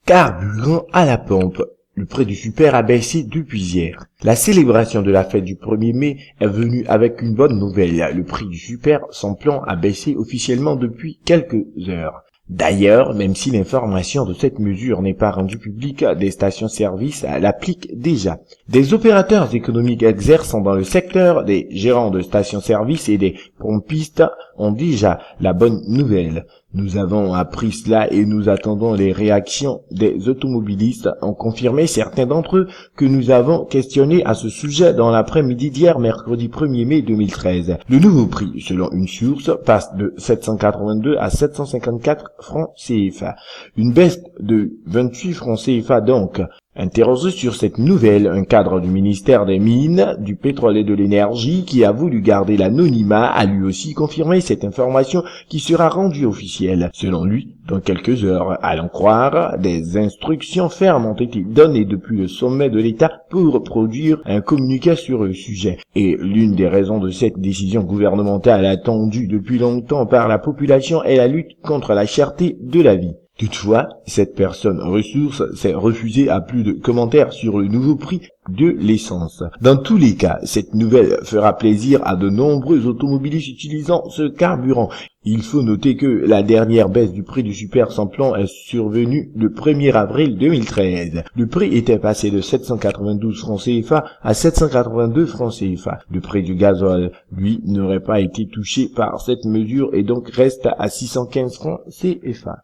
Carburant à la pompe. Le prix du super a baissé depuis hier. La célébration de la fête du 1er mai est venue avec une bonne nouvelle. Le prix du super sans plan a baissé officiellement depuis quelques heures. D'ailleurs, même si l'information de cette mesure n'est pas rendue publique, des stations-service l'appliquent déjà. Des opérateurs économiques exerçant dans le secteur, des gérants de stations-service et des pompistes ont déjà la bonne nouvelle. Nous avons appris cela et nous attendons les réactions des automobilistes, ont confirmé certains d'entre eux que nous avons questionné à ce sujet dans l'après-midi d'hier, mercredi 1er mai 2013. Le nouveau prix, selon une source, passe de 782 à 754 francs CFA. Une baisse de 28 francs CFA donc. Interrogé sur cette nouvelle, un cadre du ministère des Mines, du Pétrole et de l'Énergie, qui a voulu garder l'anonymat, a lui aussi confirmé cette information qui sera rendue officielle. Selon lui, dans quelques heures, à l'en croire, des instructions fermes ont été données depuis le sommet de l'État pour produire un communiqué sur le sujet. Et l'une des raisons de cette décision gouvernementale attendue depuis longtemps par la population est la lutte contre la cherté de la vie. Toutefois, cette personne ressource s'est refusée à plus de commentaires sur le nouveau prix de l'essence. Dans tous les cas, cette nouvelle fera plaisir à de nombreux automobilistes utilisant ce carburant. Il faut noter que la dernière baisse du prix du super sans plan est survenue le 1er avril 2013. Le prix était passé de 792 francs CFA à 782 francs CFA. Le prix du gasoil, lui, n'aurait pas été touché par cette mesure et donc reste à 615 francs CFA.